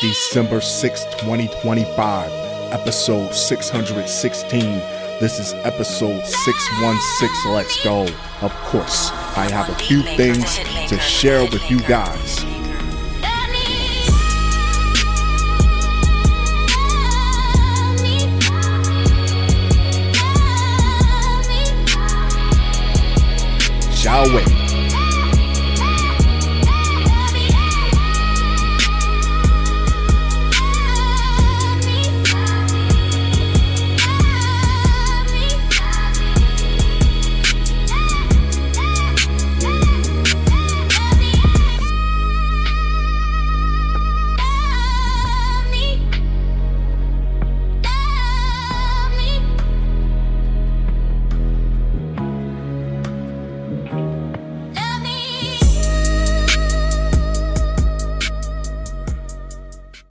December 6, 2025, episode 616. This is episode 616. Let's go. Of course, I have a few things to share with you guys. Shall we?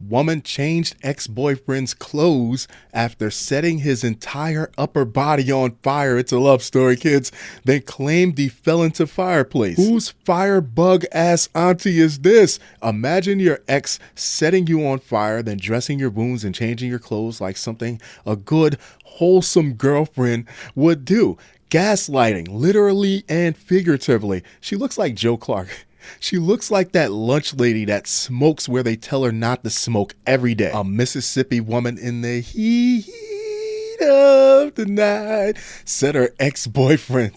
Woman changed ex-boyfriend's clothes after setting his entire upper body on fire. It's a love story, kids. Then claimed he fell into Fireplace. Whose firebug ass auntie is this? Imagine your ex setting you on fire, then dressing your wounds and changing your clothes like something a good, wholesome girlfriend would do. Gaslighting, literally and figuratively. She looks like Joe Clark. She looks like that lunch lady that smokes where they tell her not to smoke every day. A Mississippi woman in the heat of the night set her ex-boyfriend,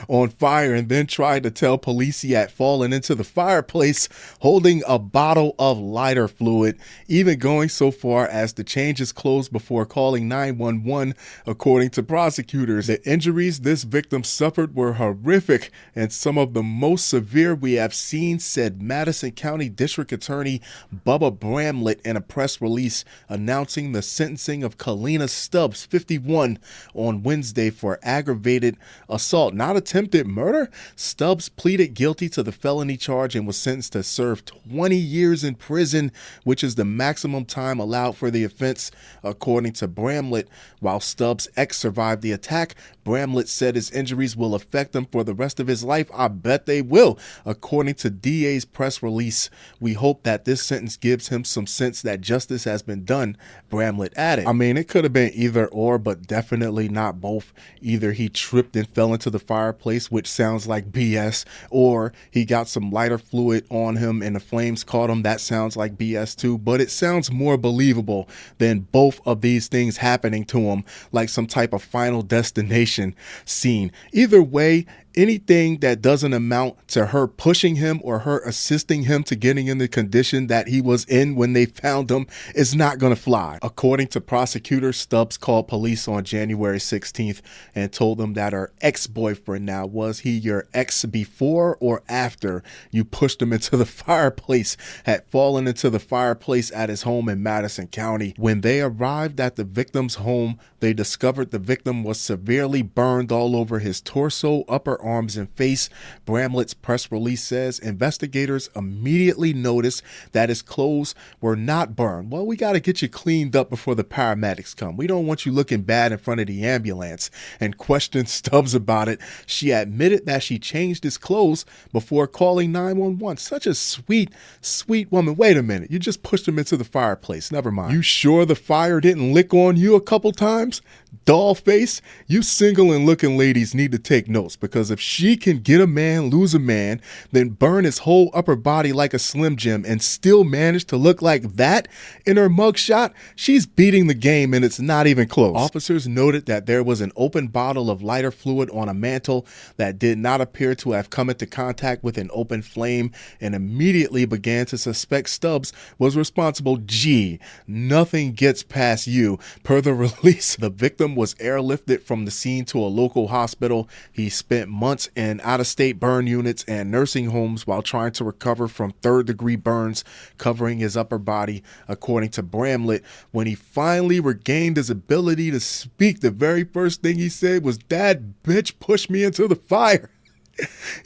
on fire and then tried to tell police he had fallen into the fireplace holding a bottle of lighter fluid, even going so far as to change his clothes before calling 911, according to prosecutors. The injuries this victim suffered were horrific and some of the most severe we have seen, said Madison County District Attorney Bubba Bramlett in a press release announcing the sentencing of Kalina Stubbs, 51, on Wednesday for aggravated assault, not attempted murder. Stubbs pleaded guilty to the felony charge and was sentenced to serve 20 years in prison, which is the maximum time allowed for the offense, according to Bramlett. While Stubbs' ex survived the attack, Bramlett said his injuries will affect him for the rest of his life. I bet they will. According to DA's press release, we hope that this sentence gives him some sense that justice has been done, Bramlett added. I mean, it could have been either or, but definitely not both. Either he tripped and fell into the fireplace, which sounds like BS, or he got some lighter fluid on him and the flames caught him. That sounds like BS too, but it sounds more believable than both of these things happening to him, like some type of Final Destination scene. Either way, anything that doesn't amount to her pushing him or her assisting him to getting in the condition that he was in when they found him is not going to fly. According to prosecutors, Stubbs called police on January 16th and told them that her ex-boyfriend, now was he your ex before or after you pushed him into the fireplace, had fallen into the fireplace at his home in Madison County. When they arrived at the victim's home, they discovered the victim was severely burned all over his torso, upper arms, and face. Bramlett's press release says investigators immediately noticed that his clothes were not burned. Well, we got to get you cleaned up before the paramedics come. We don't want you looking bad in front of the ambulance. And questioned Stubbs about it, she admitted that she changed his clothes before calling 911. Such a sweet, sweet woman. Wait a minute. You just pushed him into the fireplace. Never mind. You sure the fire didn't lick on you a couple times? Doll face? You single and looking ladies need to take notes, because if she can get a man, lose a man, then burn his whole upper body like a Slim Jim and still manage to look like that in her mugshot, she's beating the game and it's not even close. Officers noted that there was an open bottle of lighter fluid on a mantle that did not appear to have come into contact with an open flame and immediately began to suspect Stubbs was responsible. Gee, nothing gets past you. Per the release, the victim was airlifted from the scene to a local hospital. He spent months in out-of-state burn units and nursing homes while trying to recover from third-degree burns covering his upper body, according to Bramlett. When he finally regained his ability to speak, the very first thing he said was, "That bitch pushed me into the fire."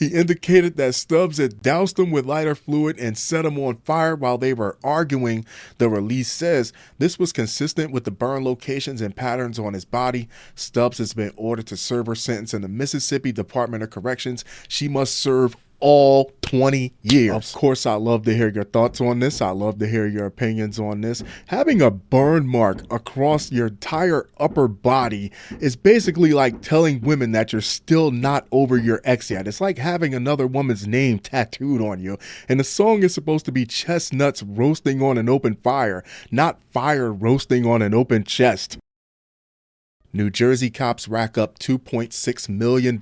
He indicated that Stubbs had doused him with lighter fluid and set him on fire while they were arguing. The release says this was consistent with the burn locations and patterns on his body. Stubbs has been ordered to serve her sentence in the Mississippi Department of Corrections. She must serve all 20 years. Of course, I love to hear your thoughts on this. I love to hear your opinions on this. Having a burn mark across your entire upper body is basically like telling women that you're still not over your ex yet. It's like having another woman's name tattooed on you. And the song is supposed to be chestnuts roasting on an open fire, not fire roasting on an open chest. New Jersey cops rack up $2.6 million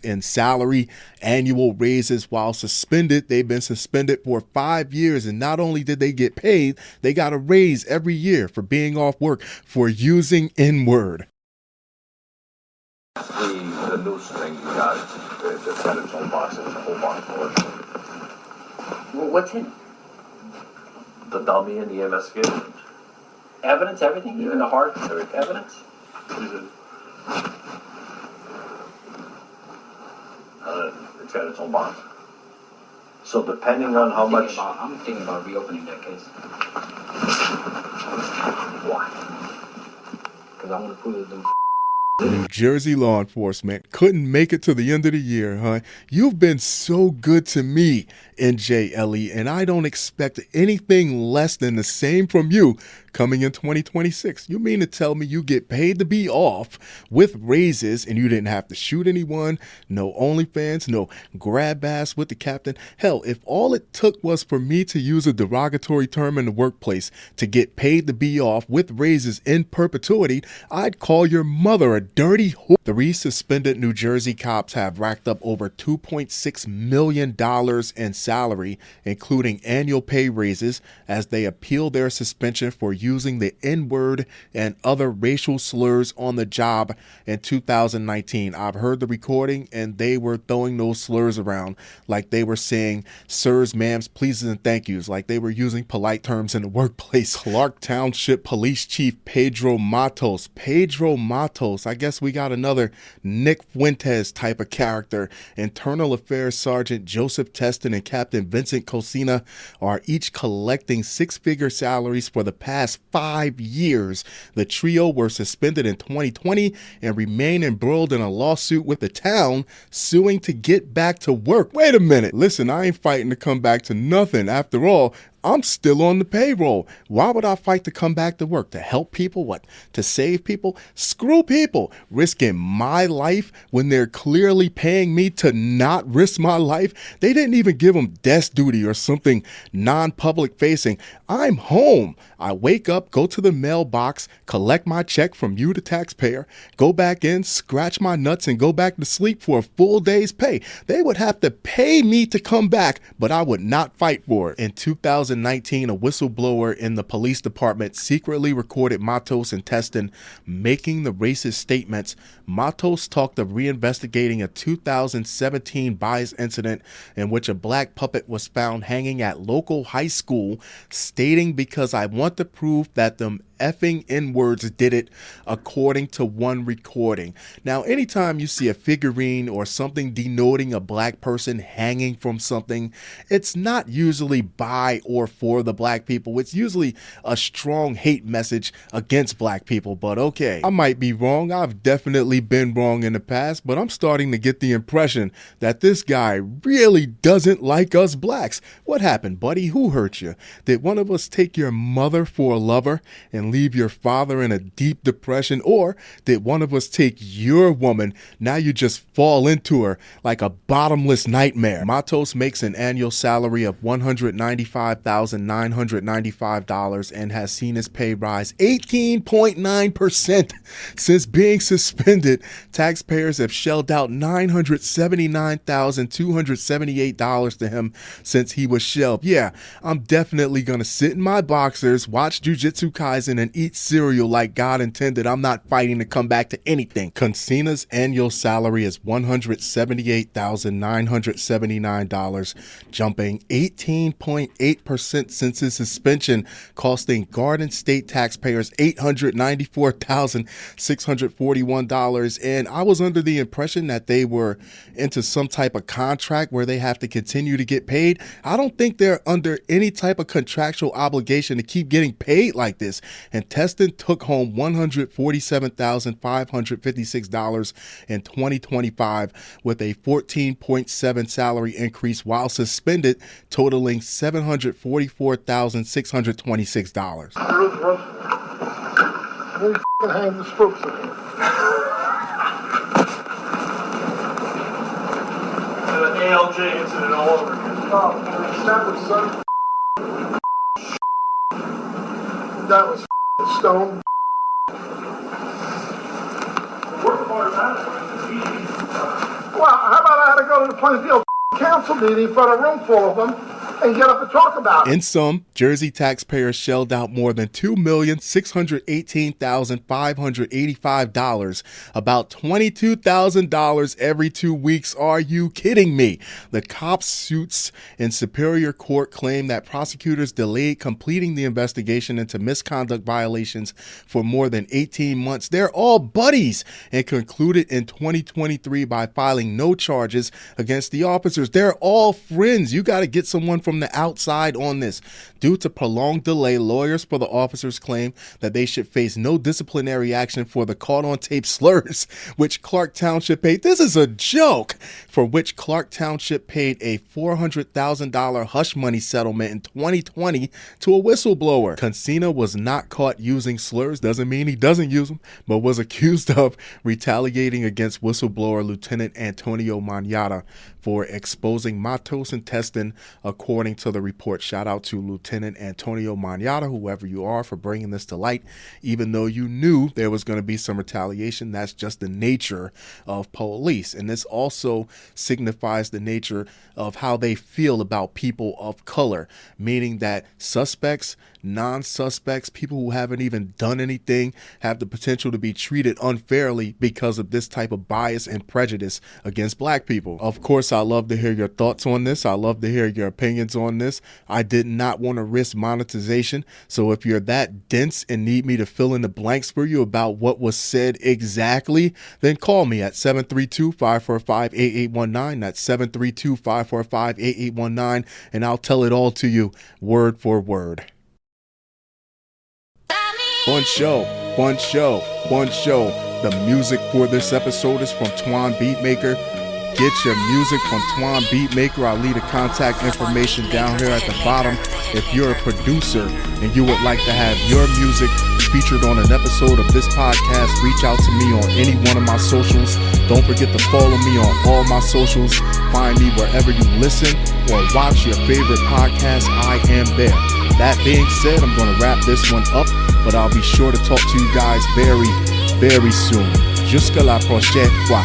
in salary, annual raises while suspended. They've been suspended for 5 years, and not only did they get paid, they got a raise every year for being off work for using N-word. The noose thing you got, it's got its own box, it's a whole box for it. Well, what's in it? The dummy and the investigation. Evidence, everything, even the hard evidence? It's got its own box. So depending on how much... I'm thinking about reopening that case. Why? Because I want to prove them. New Jersey law enforcement couldn't make it to the end of the year, huh? You've been so good to me, NJLE, and I don't expect anything less than the same from you coming in 2026. You mean to tell me you get paid to be off with raises and you didn't have to shoot anyone, no OnlyFans, no grab ass with the captain? Hell, if all it took was for me to use a derogatory term in the workplace to get paid to be off with raises in perpetuity, I'd call your mother a dirty whore. 3 suspended New Jersey cops have racked up over $2.6 million in salary, including annual pay raises, as they appeal their suspension for using the N-word and other racial slurs on the job in 2019. I've heard the recording, and they were throwing those slurs around like they were saying sirs, ma'ams, pleases, and thank yous, like they were using polite terms in the workplace. Clark Township Police Chief Pedro Matos, I guess we got another Nick Fuentes type of character. Internal Affairs Sergeant Joseph Teston and Captain Vincent Cosina are each collecting 6-figure salaries for the past 5 years. The trio were suspended in 2020 and remain embroiled in a lawsuit with the town, suing to get back to work. Wait a minute. Listen, I ain't fighting to come back to nothing. After all, I'm still on the payroll. Why would I fight to come back to work? To help people? What? To save people? Screw people. Risking my life when they're clearly paying me to not risk my life. They didn't even give them desk duty or something non-public facing. I'm home. I wake up, go to the mailbox, collect my check from you, the taxpayer, go back in, scratch my nuts, and go back to sleep for a full day's pay. They would have to pay me to come back, but I would not fight for it. In 2019, a whistleblower in the police department secretly recorded Matos and Teston making the racist statements. Matos talked of reinvestigating a 2017 bias incident in which a black puppet was found hanging at local high school, stating, because I want to prove that them effing N-words did it, according to one recording. Now, anytime you see a figurine or something denoting a black person hanging from something, it's not usually by or for the black people. It's usually a strong hate message against black people. But okay, I might be wrong. I've definitely been wrong in the past, but I'm starting to get the impression that this guy really doesn't like us blacks. What happened, buddy? Who hurt you? Did one of us take your mother for a lover and leave your father in a deep depression? Or did one of us take your woman? Now you just fall into her like a bottomless nightmare. Matos makes an annual salary of $195,995 and has seen his pay rise 18.9% since being suspended. Taxpayers have shelled out $979,278 to him since he was shelved. Yeah, I'm definitely gonna sit in my boxers, watch Jujutsu Kaisen, and eat cereal like God intended. I'm not fighting to come back to anything. Consina's annual salary is $178,979, jumping 18.8% since his suspension, costing Garden State taxpayers $894,641. And I was under the impression that they were into some type of contract where they have to continue to get paid. I don't think they're under any type of contractual obligation to keep getting paid like this. and Teston took home $147,556 in 2025 with a 14.7 salary increase while suspended, totaling $744,626. Really hang the spooks again. An ALJ incident all over again. That was Stone. Worst part about it was the meeting. Well, how about I had to go to the Plainfield council meeting in front of a room full of them and get up and talk about it. In sum, Jersey taxpayers shelled out more than $2,618,585, about $22,000 every 2 weeks. Are you kidding me? The cops' suits in Superior Court claim that prosecutors delayed completing the investigation into misconduct violations for more than 18 months. They're all buddies and concluded in 2023 by filing no charges against the officers. They're all friends. You got to get someone from the outside on this. Due to prolonged delay, lawyers for the officers claim that they should face no disciplinary action for the caught on tape slurs, which Clark Township paid. This is a joke. For which Clark Township paid a $400,000 hush money settlement in 2020 to a whistleblower. Consina was not caught using slurs. Doesn't mean he doesn't use them, but was accused of retaliating against whistleblower Lieutenant Antonio Manata for exposing Matos and Teston, according to the report. Shout out to Lieutenant Antonio Manata, whoever you are, for bringing this to light. Even though you knew there was going to be some retaliation, that's just the nature of police. And this also signifies the nature of how they feel about people of color, meaning that suspects, non-suspects, people who haven't even done anything have the potential to be treated unfairly because of this type of bias and prejudice against black people. Of course, I love to hear your thoughts on this. I love to hear your opinions on this. I did not want to risk monetization. So if you're that dense and need me to fill in the blanks for you about what was said exactly, then call me at 732-545-8819. That's 732-545-8819, and I'll tell it all to you word for word. Fun show, fun show, fun show. The music for this episode is from Twan Beatmaker. Get your music from Twan Beatmaker. I'll leave the contact information down here at the bottom. If you're a producer and you would like to have your music featured on an episode of this podcast, reach out to me on any one of my socials. Don't forget to follow me on all my socials. Find me wherever you listen or watch your favorite podcast. I am there. That being said, I'm going to wrap this one up, but I'll be sure to talk to you guys very, very soon. Jusqu'à la prochaine fois.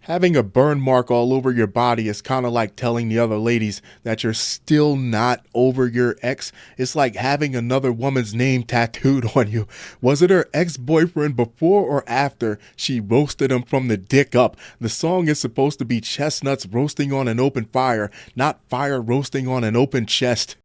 Having a burn mark all over your body is kind of like telling the other ladies that you're still not over your ex. It's like having another woman's name tattooed on you. Was it her ex-boyfriend before or after she roasted him from the dick up? The song is supposed to be chestnuts roasting on an open fire, not fire roasting on an open chest.